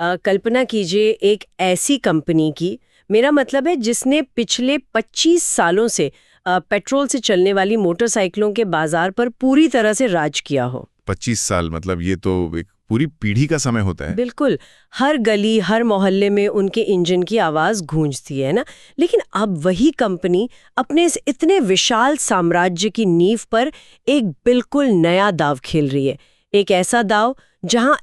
कल्पना कीजिए एक ऐसी कंपनी की, मेरा मतलब है जिसने पिछले 25 सालों से पेट्रोल से चलने वाली मोटरसाइकिलों के बाजार पर पूरी तरह से राज किया हो। 25 साल मतलब ये तो एक पूरी पीढ़ी का समय होता है। बिल्कुल, हर गली हर मोहल्ले में उनके इंजन की आवाज गूंजती है ना। लेकिन अब वही कंपनी अपने इस इतने विशाल साम्राज्य की नींव पर एक बिल्कुल नया दांव खेल रही है। एक ऐसा दांव जहां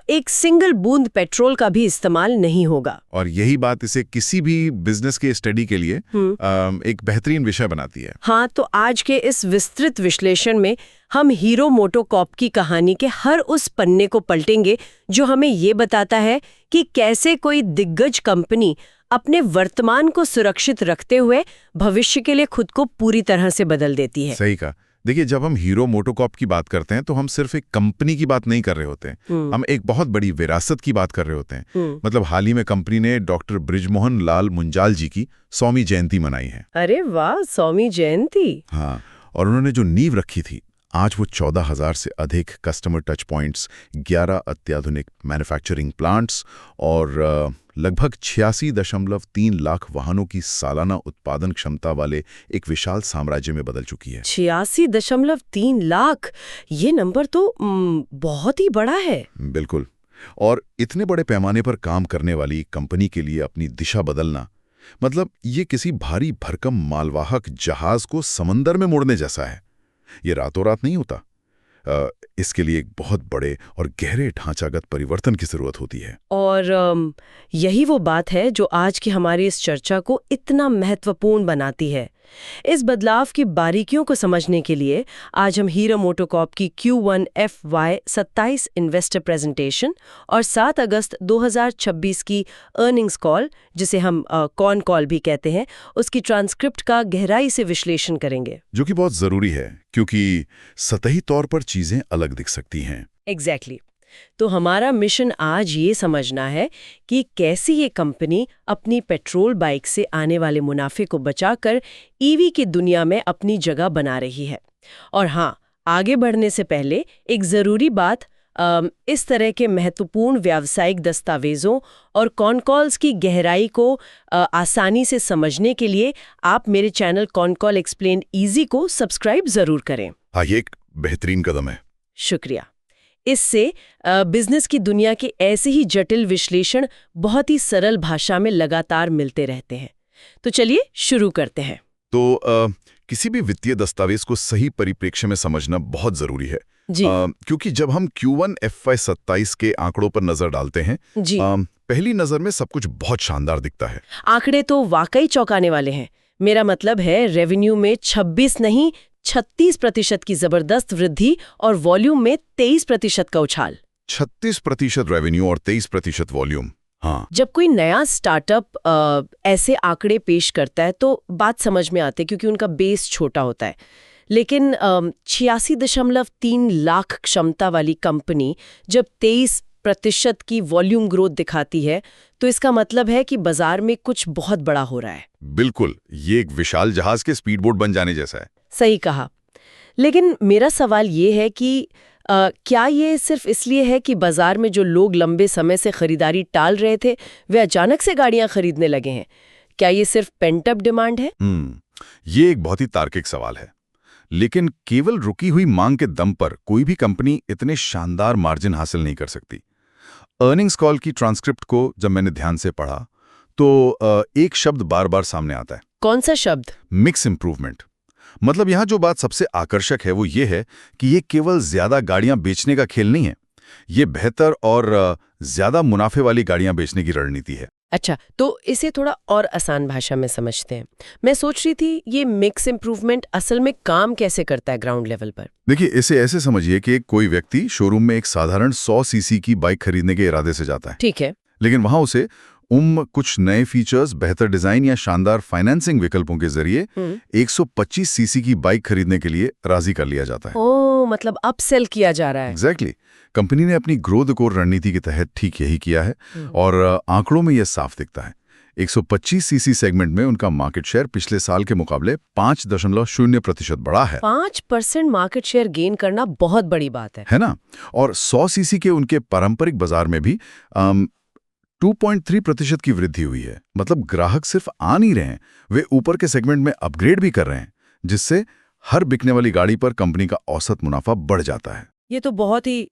एक सिंगल बूंद पेट्रोल का भी इस्तेमाल नहीं होगा। और यही बात इसे किसी भी बिजनेस के स्टडी के लिए एक बेहतरीन विषय बनाती है। हाँ, तो आज के इस विस्तृत विश्लेषण में हम हीरो मोटोकॉर्प की कहानी के हर उस पन्ने को पलटेंगे जो हमें ये बताता है कि कैसे कोई दिग्गज कंपनी अपने वर्तमान को सुरक्षित रखते हुए भविष्य के लिए खुद को पूरी तरह से बदल देती है। सही कहा। देखिए, जब हम हीरो मोटोकॉर्प की बात करते हैं तो हम सिर्फ एक कंपनी की बात नहीं कर रहे होते हैं, हम एक बहुत बड़ी विरासत की बात कर रहे होते हैं। मतलब हाल ही में कंपनी ने डॉक्टर बृजमोहन लाल मुंजाल जी की 100वीं जयंती मनाई है। अरे वाह, 100वीं जयंती। हाँ, और उन्होंने जो नींव रखी थी, आज वो 14,000 से अधिक कस्टमर टच पॉइंट्स, 11 अत्याधुनिक मैन्युफैक्चरिंग प्लांट्स और लगभग 86.3 लाख वाहनों की सालाना उत्पादन क्षमता वाले एक विशाल साम्राज्य में बदल चुकी है। 86.3 लाख, ये नंबर तो बहुत ही बड़ा है। बिल्कुल। और इतने बड़े पैमाने पर काम करने वाली कंपनी के लिए अपनी दिशा बदलना, मतलब ये किसी भारी भरकम मालवाहक जहाज को समंदर में मोड़ने जैसा है। ये रातों रात नहीं होता। इसके लिए एक बहुत बड़े और गहरे ढांचागत परिवर्तन की जरूरत होती है। और यही वो बात है जो आज की हमारी इस चर्चा को इतना महत्वपूर्ण बनाती है। इस बदलाव की बारीकियों को समझने के लिए आज हम हीरो मोटोकॉर्प की Q1 FY27 इन्वेस्टर प्रेजेंटेशन और 7 अगस्त 2026 की अर्निंग्स कॉल, जिसे हम कॉन कॉल भी कहते हैं, उसकी ट्रांसक्रिप्ट का गहराई से विश्लेषण करेंगे, जो कि बहुत जरूरी है क्योंकि सतही तौर पर चीजें अलग दिख सकती हैं। एग्जैक्टली। तो हमारा मिशन आज ये समझना है कि कैसे ये कंपनी अपनी पेट्रोल बाइक से आने वाले मुनाफे को बचाकर ईवी की दुनिया में अपनी जगह बना रही है। और हाँ, आगे बढ़ने से पहले एक ज़रूरी बात, इस तरह के महत्वपूर्ण व्यावसायिक दस्तावेज़ों और कॉनकॉल्स की गहराई को आसानी से समझने के लिए आप मेरे चैनल कॉनकॉल एक्सप्लेन ईजी को सब्सक्राइब ज़रूर करें। हाँ, ये एक बेहतरीन कदम है। शुक्रिया। इससे बिजनेस की दुनिया के ऐसे ही जटिल विश्लेषण बहुत ही सरल भाषा में लगातार मिलते रहते हैं। तो चलिए शुरू करते हैं। तो किसी भी वित्तीय दस्तावेज को सही परिप्रेक्ष्य में समझना बहुत जरूरी है जी। क्योंकि जब हम Q1 FY27 के आंकड़ों पर नजर डालते हैं जी। पहली नजर में सब कुछ बहुत शानदार दिखता है। आंकड़े तो वाकई चौंकाने वाले हैं। मेरा मतलब है रेवेन्यू में 26 नहीं 36% की जबरदस्त वृद्धि और वॉल्यूम में 23% का उछाल। 36% रेवेन्यू और 23% वॉल्यूम। हाँ, जब कोई नया स्टार्टअप ऐसे आंकड़े पेश करता है तो बात समझ में आती है क्योंकि उनका बेस छोटा होता है। लेकिन 86.3 लाख क्षमता वाली कंपनी जब 23% की वॉल्यूम ग्रोथ दिखाती है तो इसका मतलब है कि बाजार में कुछ बहुत बड़ा हो रहा है। बिल्कुल, ये एक विशाल जहाज के स्पीडबोट बन जाने जैसा है। सही कहा। लेकिन मेरा सवाल ये है कि क्या ये सिर्फ इसलिए है कि बाजार में जो लोग लंबे समय से खरीदारी टाल रहे थे वे अचानक से गाड़ियां खरीदने लगे हैं? क्या ये सिर्फ पेंट अप डिमांड है? ये एक बहुत ही तार्किक सवाल है। लेकिन केवल रुकी हुई मांग के दम पर कोई भी कंपनी इतने शानदार मार्जिन हासिल नहीं कर सकती। अर्निंग्स कॉल की ट्रांसक्रिप्ट को जब मैंने ध्यान से पढ़ा तो एक शब्द बार बार सामने आता है। कौन सा शब्द? Mix improvement. मतलब यहाँ जो बात सबसे आकर्षक है वो ये है कि ये केवल ज्यादा गाड़ियां बेचने का खेल नहीं है, ये बेहतर और ज्यादा मुनाफे वाली गाड़ियां बेचने की रणनीति है। अच्छा, तो इसे थोड़ा और आसान भाषा में समझते हैं। मैं सोच रही थी ये मिक्स इंप्रूवमेंट असल में काम कैसे करता है ग्राउंड लेवल पर? देखिए, इसे ऐसे समझिए कि कोई व्यक्ति शोरूम में एक साधारण 100 सीसी की बाइक खरीदने के इरादे से जाता है। ठीक है। लेकिन वहां उसे कुछ नए फीचर्स, बेहतर डिजाइन या शानदार फाइनेंसिंग विकल्पों के जरिए 125 सीसी की बाइक खरीदने के लिए राजी कर लिया जाता है। ओह, मतलब अपसेल किया जा रहा है। एग्जैक्टली। कंपनी ने अपनी ग्रोथ कोर रणनीति के तहत ठीक यही किया है और आंकड़ों में यह साफ दिखता है। 125 सीसी सेगमेंट में उनका मार्केट शेयर पिछले साल के मुकाबले 5.0% बढ़ा है। 5% मार्केट शेयर गेन करना बहुत बड़ी बात है ना? और 100 सीसी के उनके पारंपरिक बाजार में भी 2.3% की वृद्धि हुई है। मतलब ग्राहक सिर्फ आ नहीं रहे हैं, वे ऊपर के सेगमेंट में अपग्रेड भी कर रहे हैं, जिससे हर बिकने वाली गाड़ी पर कंपनी का औसत मुनाफा बढ़ जाता है। ये तो बहुत ही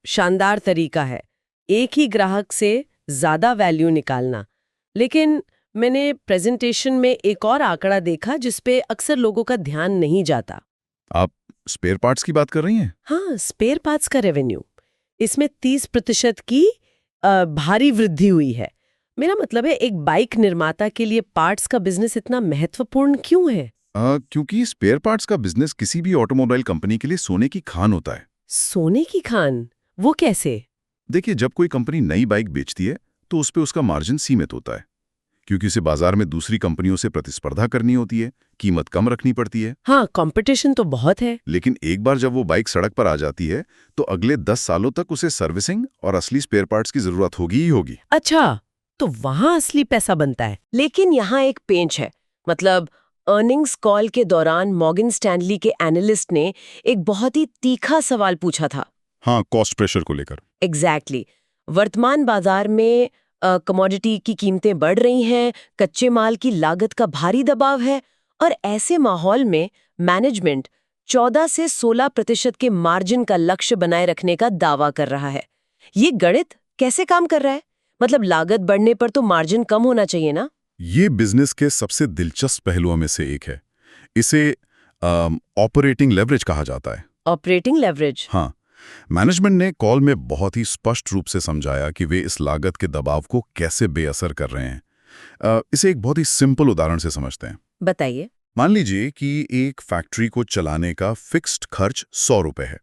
शानदार तरीका है, एक ही ग्राहक से ज्यादा वैल्यू निकालना। लेकिन मैंने प्रेजेंटेशन में एक और आंकड़ा देखा जिसपे अक्सर लोगों का ध्यान नहीं जाता। आप स्पेयर पार्ट्स की बात कर रही हैं? हाँ, स्पेयर पार्ट्स का रेवेन्यू, इसमें 30% की भारी वृद्धि हुई है। मेरा मतलब है, एक बाइक निर्माता के लिए पार्ट्स का बिजनेस इतना महत्वपूर्ण क्यों है? क्योंकि स्पेयर पार्ट्स का बिजनेस किसी भी ऑटोमोबाइल कंपनी के लिए सोने की खान होता है। सोने की खान? वो कैसे? देखिए, जब कोई कंपनी नई बाइक बेचती है तो उस पे उसका मार्जिन सीमित होता है, क्योंकि उसे बाजार में दूसरी कंपनियों से प्रतिस्पर्धा करनी होती है, कीमत कम रखनी पड़ती है। हाँ, कंपटीशन तो बहुत है। लेकिन एक बार जब वो बाइक सड़क पर आ जाती है तो अगले 10 सालों तक उसे सर्विसिंग और असली स्पेयर पार्ट्स की जरूरत होगी ही होगी। अच्छा, तो वहां असली पैसा बनता है। लेकिन यहाँ एक पेंच है। मतलब अर्निंग्स कॉल के दौरान मॉर्गन स्टैनली के एनालिस्ट ने एक बहुत ही तीखा सवाल पूछा था। हाँ, कॉस्ट प्रेशर को लेकर। एग्जैक्टली। वर्तमान बाजार में कमोडिटी की कीमतें बढ़ रही हैं, कच्चे माल की लागत का भारी दबाव है, और ऐसे माहौल में मैनेजमेंट 14 से 16% के मार्जिन का लक्ष्य बनाए रखने का दावा कर रहा है। ये गणित कैसे काम कर रहा है? मतलब लागत बढ़ने पर तो मार्जिन कम होना चाहिए ना? ये बिजनेस के सबसे दिलचस्प पहलुओं में से एक है। इसे ऑपरेटिंग लेवरेज कहा जाता है। Operating leverage? हाँ, मैनेजमेंट ने कॉल में बहुत ही स्पष्ट रूप से समझाया कि वे इस लागत के दबाव को कैसे बेअसर कर रहे हैं। इसे एक बहुत ही सिंपल उदाहरण से समझते हैं। बताइए। मान लीजिए कि एक फैक्ट्री को चलाने का फिक्स्ड खर्च 100 रुपए है।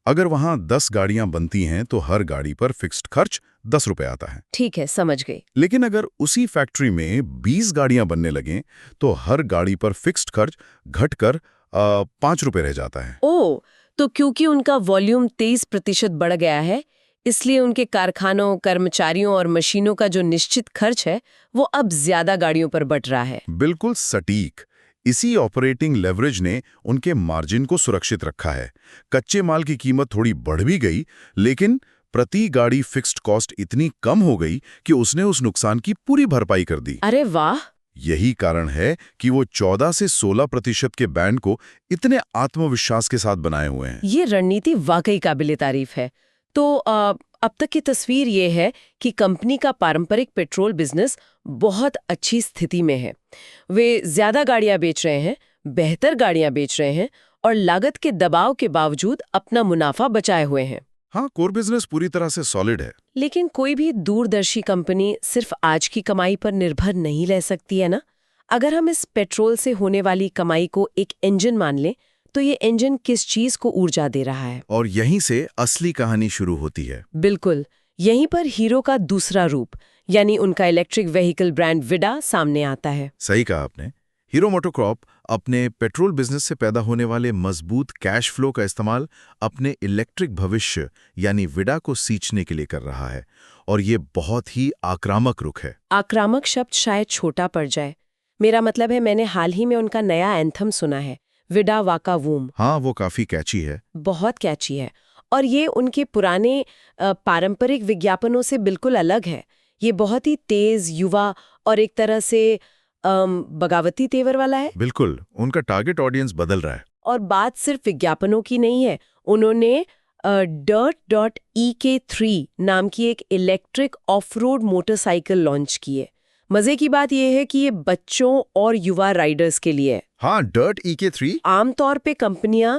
अगर वहां 10 गाड़ियां बनती हैं तो हर गाड़ी पर फिक्स्ड खर्च 10 रुपए आता है। ठीक है, समझ गई। लेकिन अगर उसी फैक्ट्री में 20 गाड़ियां बनने लगें तो हर गाड़ी पर फिक्स्ड खर्च घटकर 5 रुपए रह जाता है। ओह, तो क्योंकि उनका वॉल्यूम 23% बढ़ गया है, इसलिए उनके कारखानों, कर्मचारियों और मशीनों का जो निश्चित खर्च है वो अब ज्यादा गाड़ियों पर बट रहा है। बिल्कुल सटीक। इसी ऑपरेटिंग लेवरेज ने उनके मार्जिन को सुरक्षित रखा है। कच्चे माल की कीमत थोड़ी बढ़ भी गई, लेकिन प्रति गाड़ी फिक्स्ड कॉस्ट इतनी कम हो गई कि उसने उस नुकसान की पूरी भरपाई कर दी। अरे वाह! यही कारण है कि वो 14 से 16% के बैंड को इतने आत्मविश्वास के साथ बनाए हुए हैं। ये रणनीति वाकई काबिले तारीफ है। तो अब तक की तस्वीर ये है कि कंपनी का पारंपरिक पेट्रोल बिजनेस बहुत अच्छी स्थिति में है। वे ज्यादा गाड़ियां बेच रहे हैं, बेहतर गाड़ियां बेच रहे हैं, और लागत के दबाव के बावजूद अपना मुनाफा बचाए हुए हैं। हाँ, कोर बिजनेस पूरी तरह से सॉलिड है। लेकिन कोई भी दूरदर्शी कंपनी सिर्फ आज की कमाई पर निर्भर नहीं रह सकती है ना? अगर हम इस पेट्रोल से होने वाली कमाई को एक इंजन मान लें, तो ये इंजन किस चीज को ऊर्जा दे रहा है? और यहीं से असली कहानी शुरू होती है। बिल्कुल, यहीं पर हीरो का दूसरा रूप, यानी उनका इलेक्ट्रिक व्हीकल ब्रांड विडा सामने आता है। सही कहा आपने। हीरो मोटोकॉर्प अपने पेट्रोल बिजनेस से पैदा होने वाले मजबूत कैश फ्लो का इस्तेमाल अपने इलेक्ट्रिक भविष्य यानी विडा को सींचने के लिए कर रहा है, और ये बहुत ही आक्रामक रुख है। आक्रामक शब्द शायद छोटा पड़ जाए। मेरा मतलब है, मैंने हाल ही में उनका नया एंथम सुना है, विडा वाका वूम। हाँ, वो काफी कैची है। बहुत कैची है, और ये उनके पुराने पारंपरिक विज्ञापनों से बिल्कुल अलग है। ये बहुत ही तेज, युवा और एक तरह से बगावती तेवर वाला है। बिल्कुल, उनका टारगेट ऑडियंस बदल रहा है। और बात सिर्फ विज्ञापनों की नहीं है। उन्होंने DIRT.EK3 नाम की एक इलेक्ट्रिक ऑफ-रोड मोटरसाइकिल लॉन्च की है। मजे की बात यह है कि ये बच्चों और युवा राइडर्स के लिए है। हाँ, DIRT-EK3। आमतौर पे कंपनियां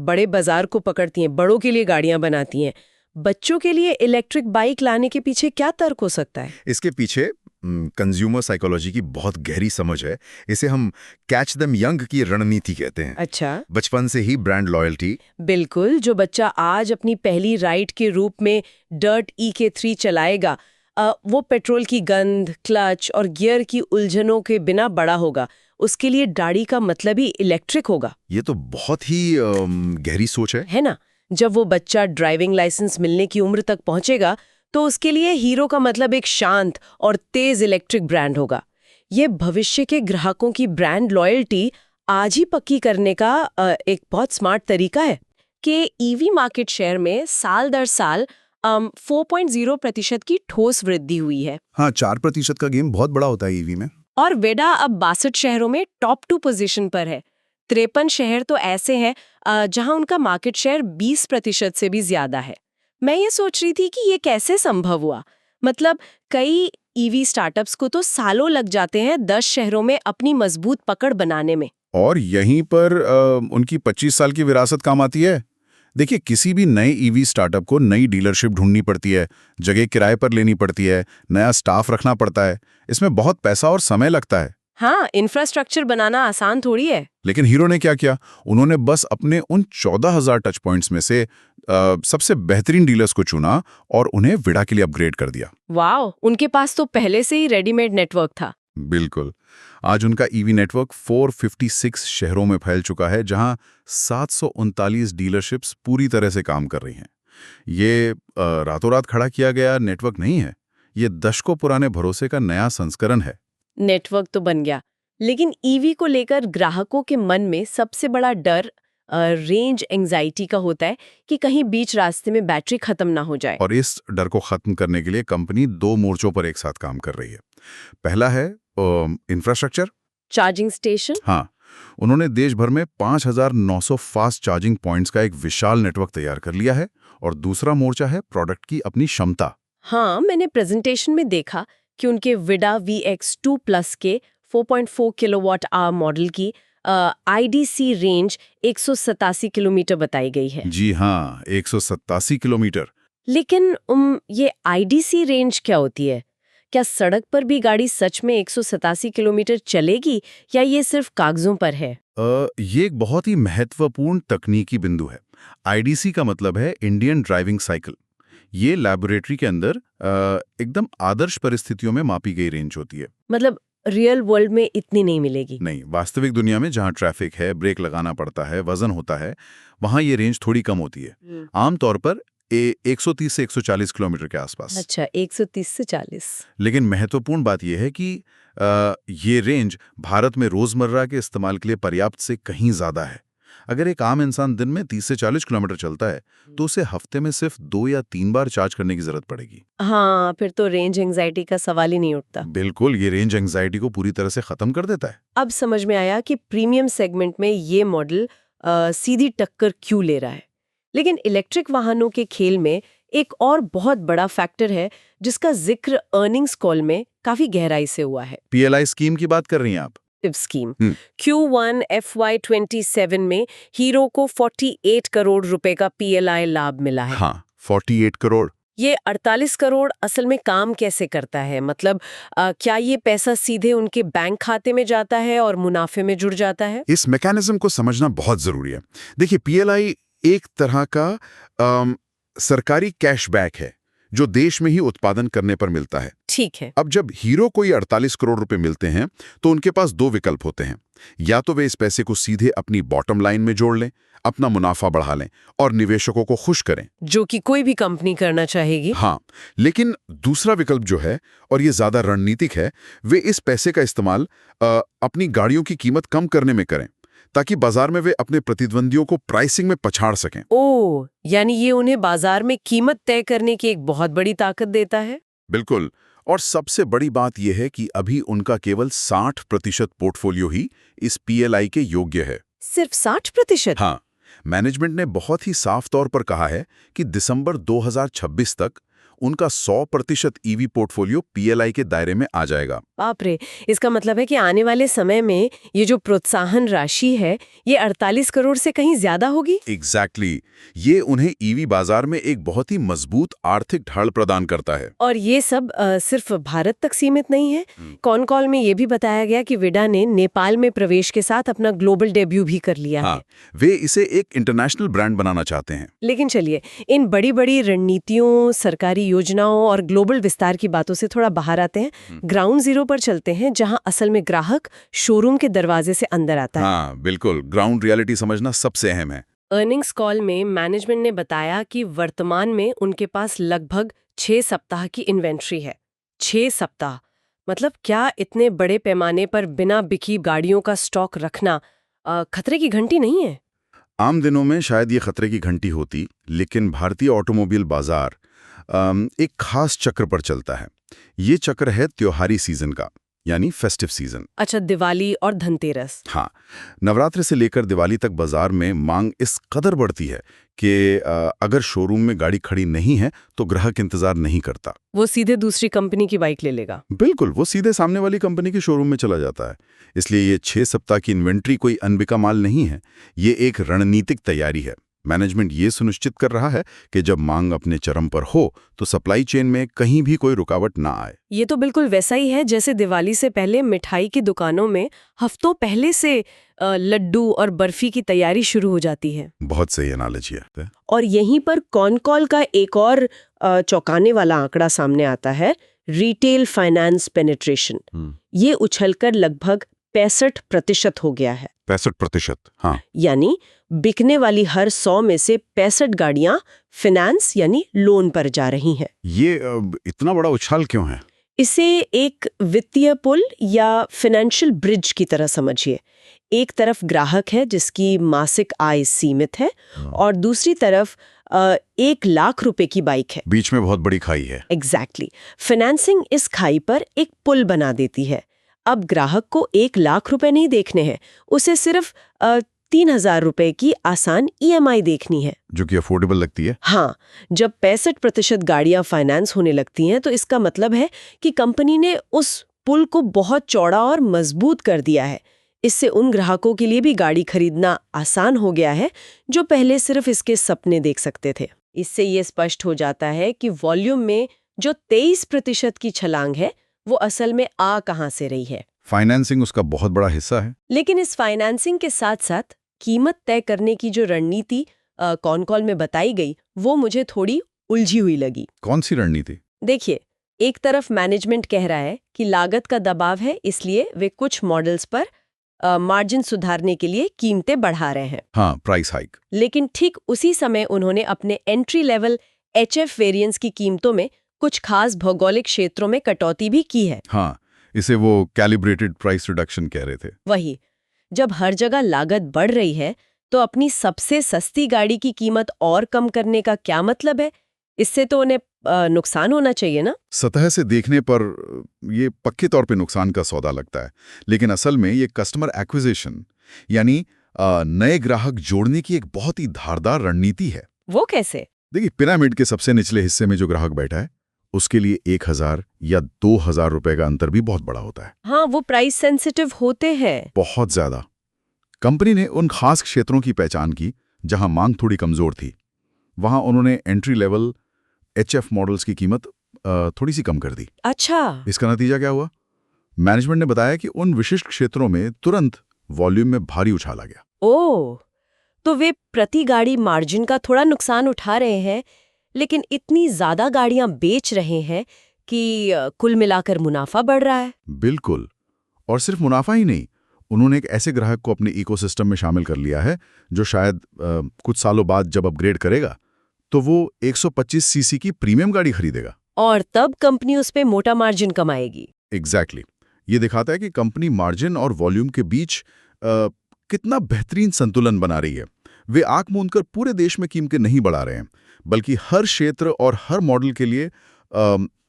बड़े बाजार को पकड़ती हैं, बड़ों के लिए गाड़ियां बनाती हैं। बच्चों के लिए इलेक्ट्रिक बाइक लाने के पीछे क्या तर्क हो सकता है? इसके पीछे कंज्यूमर साइकोलॉजी की बहुत गहरी समझ है। इसे हम कैच देम यंग की रणनीति कहते हैं। अच्छा। बचपन से ही ब्रांड लॉयल्टी। बिल्कुल, जो बच्चा आज अपनी पहली राइड के रूप में DIRT-EK3 चलाएगा, वो पेट्रोल की गंध, क्लच और गियर की उलझनों के बिना बड़ा होगा। उसके लिए गाड़ी का मतलब ही इलेक्ट्रिक होगा। ये तो बहुत ही गहरी सोच है ना? जब वो बच्चा ड्राइविंग लाइसेंस मिलने की उम्र तक पहुंचेगा, तो उसके लिए हीरो का मतलब एक शांत और तेज इलेक्ट्रिक ब्रांड होगा। ये भविष्य के ग्राहकों की ब्रांड लॉयल्टी आज ही पक्की करने का एक बहुत स्मार्ट तरीका है कि ईवी मार्केट शेयर में साल दर साल 4.0% की ठोस वृद्धि हुई है। हाँ, 4% का गेम बहुत बड़ा होता है ईवी में। और वेडा अब 62 शहरों में टॉप 2 पोजीशन पर है। 53 शहर तो ऐसे हैं जहां उनका मार्केट शेयर 20% से भी ज्यादा है। मैं ये सोच रही थी कि ये कैसे संभव हुआ। मतलब कई ईवी स्टार्टअप्स को तो सालों लग जाते हैं 10 शहरों में अपनी मजबूत पकड़ बनाने में। और यहीं पर उनकी 25 साल की विरासत काम आती है। देखिए, किसी भी नए ईवी स्टार्टअप को नई डीलरशिप ढूंढनी पड़ती है, जगह किराए पर लेनी पड़ती है, नया स्टाफ रखना पड़ता है। इसमें बहुत पैसा और समय लगता है। हाँ, इंफ्रास्ट्रक्चर बनाना आसान थोड़ी है। लेकिन हीरो ने क्या किया? उन्होंने बस अपने उन 14,000 टच पॉइंट्स में से सबसे बेहतरीन डीलर्स को चुना और उन्हें विडा के लिए अपग्रेड कर दिया। वाह, उनके पास तो पहले से ही रेडीमेड नेटवर्क था। बिल्कुल। आज उनका ईवी नेटवर्क 456 शहरों में फैल चुका है, जहां 739 डीलरशिप्स पूरी तरह से काम कर रही हैं। ये रातों रात खड़ा किया गया नेटवर्क नहीं है, ये दशकों पुराने भरोसे का नया संस्करण है। नेटवर्क तो बन गया, लेकिन ईवी को लेकर ग्राहकों के मन में सबसे बड़ा डर रेंज एंजाइटी का होता है कि कहीं बीच रास्ते में बैटरी खत्म ना हो जाए। और इस डर को खत्म करने के लिए कंपनी 2 मोर्चों पर एक साथ काम कर रही है। पहला है इंफ्रास्ट्रक्चर, चार्जिंग स्टेशन। हाँ, उन्होंने देश भर में 5,900 फास्ट चार्जिंग पॉइंट्स का एक विशाल नेटवर्क तैयार कर लिया है। और दूसरा मोर्चा है प्रोडक्ट की अपनी क्षमता। हाँ, मैंने प्रेजेंटेशन में देखा कि उनके विडा VX2 प्लस के 4.4 किलोवाट आवर मॉडल की IDC रेंज 187 किलोमीटर बताई गई है। जी हाँ, 187 किलोमीटर। लेकिन ये IDC रेंज क्या होती है? क्या सड़क पर भी गाड़ी सच में 187 किलोमीटर चलेगी या ये सिर्फ कागजों पर है? ये एक बहुत ही महत्वपूर्ण तकनीकी बिंदु है। IDC का मतलब है इंडियन ड्राइविंग साइकिल। ये लैबोरेटरी के अंदर एकदम आदर्श परिस्थितियों में मापी गई रेंज होती है। मतलब रियल वर्ल्ड में इतनी नहीं मिलेगी? नहीं, वास्तविक दुनिया में जहाँ ट्रैफिक है, ब्रेक लगाना पड़ता है, वजन होता है, वहाँ ये रेंज थोड़ी कम होती है। आमतौर पर 130 से 140 किलोमीटर के आसपास। अच्छा, 130 से 40। लेकिन महत्वपूर्ण बात यह है कि ये रेंज भारत में रोजमर्रा के इस्तेमाल के लिए पर्याप्त से कहीं ज्यादा है। अगर एक आम इंसान दिन में 30 से 40 किलोमीटर चलता है तो उसे हफ्ते में सिर्फ 2 या 3 बार चार्ज करने की जरूरत पड़ेगी। हाँ, फिर तो रेंज एंजाइटी का सवाल ही नहीं उठता। बिल्कुल, ये रेंज एंजाइटी को पूरी तरह से खत्म कर देता है। अब समझ में आया कि प्रीमियम सेगमेंट में ये मॉडल सीधी टक्कर क्यों ले रहा है। लेकिन इलेक्ट्रिक वाहनों के खेल में एक और बहुत बड़ा फैक्टर है जिसका जिक्र अर्निंग्स कॉल में काफी गहराई से हुआ है। PLI स्कीम की बात कर रही हैं आप? स्कीम Q1 FY27 में हीरो को 48 करोड़ रुपए का PLI लाभ मिला है। हाँ, 48 करोड़। ये 48 करोड़ असल में काम कैसे करता है? मतलब क्या ये पैसा सीधे उनके बैंक खाते में जाता है और मुनाफे में जुड़ जाता है? इस मैकेनिज्म को समझना बहुत जरूरी है। देखिए, PLI एक तरह का सरकारी कैशबैक है जो देश में ही उत्पादन करने पर मिलता है। ठीक है। अब जब हीरो को ये 48 करोड़ रुपए मिलते हैं तो उनके पास 2 विकल्प होते हैं। या तो वे इस पैसे को सीधे अपनी बॉटम लाइन में जोड़ लें, अपना मुनाफा बढ़ा लें और निवेशकों को खुश करें, जो कि कोई भी कंपनी करना चाहेगी। हाँ, लेकिन दूसरा विकल्प जो है, और ये ज्यादा रणनीतिक है, वे इस पैसे का इस्तेमाल अपनी गाड़ियों की कीमत कम करने में करें ताकि बाजार में वे अपने प्रतिद्वंदियों को प्राइसिंग में पछाड़ सकें। ओह, यानी ये उन्हें बाजार में कीमत तय करने की एक बहुत बड़ी ताकत देता है। बिल्कुल। और सबसे बड़ी बात यह है कि अभी उनका केवल 60% पोर्टफोलियो ही इस PLI के योग्य है। सिर्फ 60%? हाँ, मैनेजमेंट ने बहुत ही साफ तौर पर कहा है कि दिसंबर 2026 तक उनका 100% ईवी पोर्टफोलियो PLI के दायरे में आ जाएगा। बाप रे, इसका मतलब है कि आने वाले समय में ये जो प्रोत्साहन राशि है ये 48 करोड़ से कहीं ज्यादा होगी। एग्जैक्टली। ये उन्हें ईवी बाजार में एक बहुत ही मजबूत आर्थिक ढाल प्रदान करता है। और ये सब सिर्फ भारत तक सीमित नहीं है। कॉन कॉल में ये भी बताया गया कि विडा ने नेपाल में प्रवेश के साथ अपना ग्लोबल डेब्यू भी कर लिया है। वे इसे एक इंटरनेशनल ब्रांड बनाना चाहते हैं। लेकिन चलिए, इन बड़ी बड़ी रणनीतियों, सरकारी योजनाओं और ग्लोबल विस्तार की बातों से थोड़ा बाहर आते हैं। ग्राउंड जीरो पर चलते हैं जहां असल में ग्राहक शोरूम के दरवाजे से अंदर आता है। हाँ, बिल्कुल। ग्राउंड रियलिटी समझना सबसे अहम है। अर्निंग्स कॉल में मैनेजमेंट ने बताया कि वर्तमान में उनके पास लगभग 6 सप्ताह की इन्वेंट्री है। 6 सप्ताह मतलब क्या इतने बड़े पैमाने पर बिना बिकी गाड़ियों का स्टॉक रखना खतरे की घंटी नहीं है? आम दिनों में शायद ये खतरे की घंटी होती, लेकिन भारतीय ऑटोमोबाइल बाजार एक खास चक्र पर चलता है। ये चक्र है त्योहारी सीजन का, यानी फेस्टिव सीजन। अच्छा, दिवाली और धनतेरस। हाँ, नवरात्र से लेकर दिवाली तक बाजार में मांग इस कदर बढ़ती है कि अगर शोरूम में गाड़ी खड़ी नहीं है तो ग्राहक इंतजार नहीं करता। वो सीधे दूसरी कंपनी की बाइक ले लेगा। बिल्कुल, वो सीधे सामने वाली कंपनी के शोरूम में चला जाता है। इसलिए ये 6 सप्ताह की इन्वेंट्री कोई अनबिका माल नहीं है, ये एक रणनीतिक तैयारी है। मैनेजमेंट ये सुनिश्चित कर रहा है कि जब मांग अपने चरम पर हो तो सप्लाई चेन में कहीं भी कोई रुकावट ना आए। ये तो बिल्कुल वैसा ही है जैसे दिवाली से पहले मिठाई की दुकानों में हफ्तों पहले से लड्डू और बर्फी की तैयारी शुरू हो जाती है। बहुत सही एनालॉजी है। और यहीं पर कॉनकॉल का एक और चौंकाने वाला आंकड़ा सामने आता है, रिटेल फाइनेंस पेनिट्रेशन। ये उछलकर लगभग 65% हो गया है। 65%, हाँ। यानी बिकने वाली हर 100 में से 65 गाड़ियां फाइनेंस यानी लोन पर जा रही हैं। ये इतना बड़ा उछाल क्यों है? इसे एक वित्तीय पुल या फाइनेंशियल ब्रिज की तरह समझिए। एक तरफ ग्राहक है जिसकी मासिक आय सीमित है और दूसरी तरफ 1 लाख रुपए की बाइक है। बीच में बहुत बड़ी खाई है। एग्जैक्टली। फाइनेंसिंग इस खाई पर एक पुल बना देती है। अब ग्राहक को 1 लाख रुपए नहीं देखने हैं, उसे सिर्फ 3,000 रुपए की आसान EMI देखनी है, जो कि अफोर्डेबल लगती है। हाँ, जब 65% गाड़ियां फाइनेंस होने लगती हैं तो इसका मतलब है कि कंपनी ने उस पुल को बहुत चौड़ा और मजबूत कर दिया है। इससे उन ग्राहकों के लिए भी गाड़ी खरीदना आसान हो गया है जो पहले सिर्फ इसके सपने देख सकते थे। इससे ये स्पष्ट हो जाता है कि वॉल्यूम में जो 23% की छलांग है वो असल में आ कहां से रही है। फाइनेंसिंग उसका बहुत बड़ा हिस्सा है। लेकिन इस फाइनेंसिंग के साथ साथ कीमत तय करने की जो रणनीति कॉनकॉल में बताई गई वो मुझे थोड़ी उलझी हुई लगी। कौन सी रणनीति? देखिए, एक तरफ मैनेजमेंट कह रहा है कि लागत का दबाव है, इसलिए वे कुछ मॉडल्स पर मार्जिन सुधारने के लिए कीमतें बढ़ा रहे हैं। हाँ, प्राइस हाइक। लेकिन ठीक उसी समय उन्होंने अपने एंट्री लेवल HF वेरिएंट्स की कीमतों में कुछ खास भौगोलिक क्षेत्रों में कटौती भी की है। हाँ, इसे वो कैलिब्रेटेड प्राइस रिडक्शन कह रहे थे। वही, जब हर जगह लागत बढ़ रही है तो अपनी सबसे सस्ती गाड़ी की कीमत और कम करने का क्या मतलब है? इससे तो उन्हें नुकसान होना चाहिए ना। सतह से देखने पर ये पक्के तौर पे नुकसान का सौदा लगता है, लेकिन असल में ये कस्टमर एक्विजिशन यानी नए ग्राहक जोड़ने की एक बहुत ही धारदार रणनीति है। वो कैसे? देखिए, पिरामिड के सबसे निचले हिस्से में जो ग्राहक बैठा है उसके लिए 1,000 या 2,000 रुपए का अंतर भी बहुत बड़ा होता है। हाँ, वो प्राइस सेंसिटिव होते हैं। बहुत ज्यादा। कंपनी ने उन खास क्षेत्रों की पहचान की जहां मांग थोड़ी कमजोर थी। वहां उन्होंने एंट्री लेवल HF मॉडल्स की कीमत थोड़ी सी कम कर दी। अच्छा। इसका नतीजा क्या हुआ? मैनेजमेंट ने बताया कि उन विशिष्ट क्षेत्रों में तुरंत वॉल्यूम में भारी उछाल आ गया। ओह, तो वे प्रति गाड़ी मार्जिन का थोड़ा नुकसान उठा रहे हैं, लेकिन इतनी ज्यादा गाड़ियां बेच रहे हैं कि कुल मिलाकर मुनाफा बढ़ रहा है। बिल्कुल। और सिर्फ मुनाफा ही नहीं, उन्होंने एक ऐसे ग्राहक को अपने इकोसिस्टम में शामिल कर लिया है जो शायद कुछ सालों बाद जब अपग्रेड करेगा तो वो 125 सीसी की प्रीमियम गाड़ी खरीदेगा। और तब कंपनी उस पे मोटा मार्जिन कमाएगी। एग्जैक्टली। ये दिखाता है कि कंपनी मार्जिन और वॉल्यूम के बीच कितना बेहतरीन संतुलन बना रही है। वे आंख मूंदकर पूरे देश में कीमतें नहीं बढ़ा रहे हैं, बल्कि हर क्षेत्र और हर मॉडल के लिए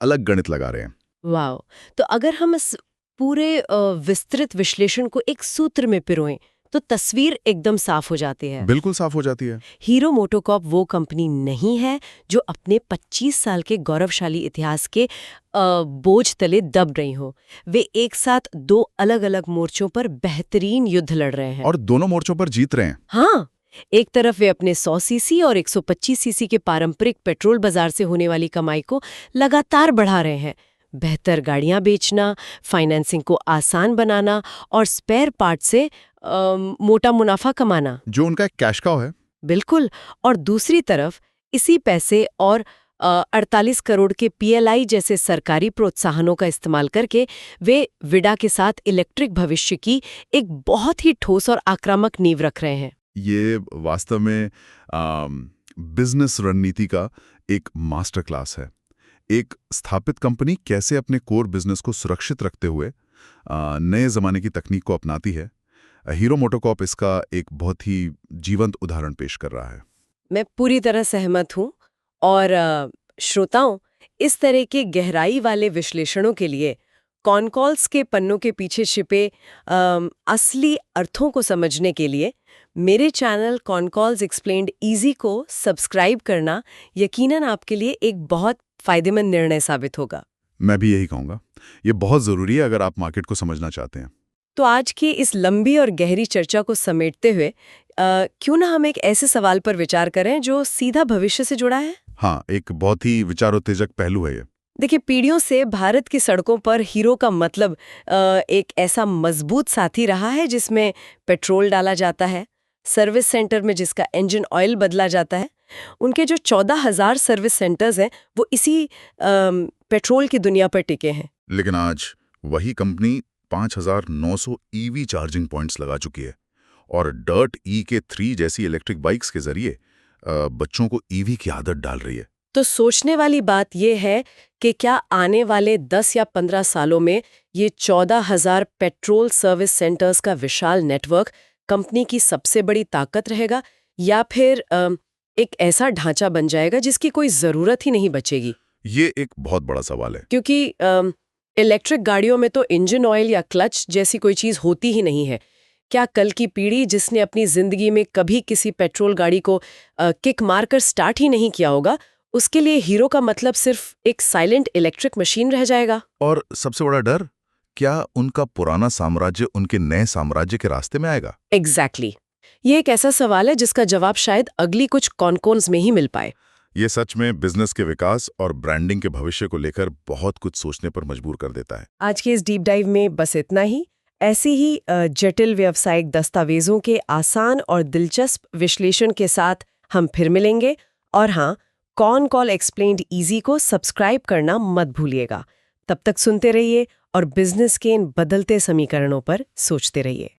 अलग गणित लगा रहे हैं। वाह! तो अगर हम इस पूरे विस्तृत विश्लेषण को एक सूत्र में पिरोएं तो तस्वीर एकदम साफ हो जाती है। बिल्कुल साफ हो जाती है। हीरो मोटोकॉर्प वो कंपनी नहीं है जो अपने 25 साल के गौरवशाली इतिहास के बोझ तले दब रही हो। वे एक साथ 2 अलग-अलग मोर्चों पर बेहतरीन युद्ध लड़ रहे हैं। और दोनों मोर्चों पर जीत रहे हैं। हाँ, एक तरफ वे अपने 100 सीसी और 125 सीसी के पारंपरिक पेट्रोल बाजार से होने वाली कमाई को लगातार बढ़ा रहे हैं। बेहतर गाड़ियां बेचना, फाइनेंसिंग को आसान बनाना और स्पेयर पार्ट से मोटा मुनाफा कमाना, जो उनका एक कैश काउ है। बिल्कुल। और दूसरी तरफ इसी पैसे और 48 करोड़ के PLI जैसे सरकारी प्रोत्साहनों का इस्तेमाल करके वे विडा के साथ इलेक्ट्रिक भविष्य की एक बहुत ही ठोस और आक्रामक नींव रख रहे हैं। ये वास्तव में बिजनेस रणनीति का एक मास्टर क्लास है। एक स्थापित कंपनी कैसे अपने कोर बिजनेस को सुरक्षित रखते हुए नए जमाने की तकनीक को अपनाती है। हीरो मोटोकॉर्प इसका एक बहुत ही जीवंत उदाहरण पेश कर रहा है। मैं पूरी तरह सहमत हूँ। और श्रोताओं, इस तरह के गहराई वाले विश्लेषणों के लिए कॉनकॉल्स के पन्नों के पीछे छिपे असली अर्थों को समझने के लिए मेरे चैनल कॉनकॉल्स एक्सप्लेन्ड ईजी को सब्सक्राइब करना यकीनन आपके लिए एक बहुत फायदेमंद निर्णय साबित होगा। मैं भी यही कहूँगा, ये बहुत ज़रूरी है अगर आप मार्केट को समझना चाहते हैं। तो आज की इस लंबी और गहरी चर्चा को समेटते हुए क्यों ना हम एक ऐसे सवाल पर विचार करें जो सीधा भविष्य से जुड़ा है। हाँ, एक बहुत ही विचारोत्तेजक पहलू है ये। देखिए, पीढ़ियों से भारत की सड़कों पर हीरो का मतलब एक ऐसा मजबूत साथी रहा है जिसमें पेट्रोल डाला जाता है, सर्विस सेंटर में जिसका इंजन ऑयल बदला जाता है। उनके जो 14,000 सर्विस सेंटर्स हैं वो इसी पेट्रोल की दुनिया पर टिके हैं। लेकिन आज वही कंपनी 5,900 ईवी चार्जिंग पॉइंट्स लगा चुकी है और डर्ट EK3 जैसी इलेक्ट्रिक बाइक्स के जरिए बच्चों को ईवी की आदत डाल रही है। तो सोचने वाली बात यह है कि क्या आने वाले 10 या 15 सालों में ये 14,000 पेट्रोल सर्विस सेंटर्स का विशाल नेटवर्क कंपनी की सबसे बड़ी ताकत रहेगा, या फिर एक ऐसा ढांचा बन जाएगा जिसकी कोई ज़रूरत ही नहीं बचेगी। ये एक बहुत बड़ा सवाल है, क्योंकि इलेक्ट्रिक गाड़ियों में तो इंजन ऑयल या क्लच जैसी कोई चीज़ होती ही नहीं है। क्या कल की पीढ़ी जिसने अपनी ज़िंदगी में कभी किसी पेट्रोल गाड़ी को किक मारकर स्टार्ट ही नहीं किया होगा, उसके लिए हीरो का मतलब सिर्फ एक साइलेंट इलेक्ट्रिक मशीन रह जाएगा? और सबसे बड़ा डर, क्या उनका पुराना साम्राज्य उनके नए साम्राज्य के रास्ते में आएगा? एग्जैक्टली। ये एक ऐसा सवाल है जिसका जवाब शायद अगली कुछ कॉनकॉन्स में ही मिल पाए। ये सच में बिजनेस के विकास और ब्रांडिंग के भविष्य को लेकर बहुत कुछ सोचने पर मजबूर कर देता है। आज के इस डीप डाइव में बस इतना ही। ऐसी ही जटिल व्यावसायिक दस्तावेजों के आसान और दिलचस्प विश्लेषण के साथ हम फिर मिलेंगे। और हाँ, कॉनकॉल एक्सप्लेन्ड ईजी को सब्सक्राइब करना मत भूलिएगा। तब तक सुनते रहिए और बिजनेस के इन बदलते समीकरणों पर सोचते रहिए।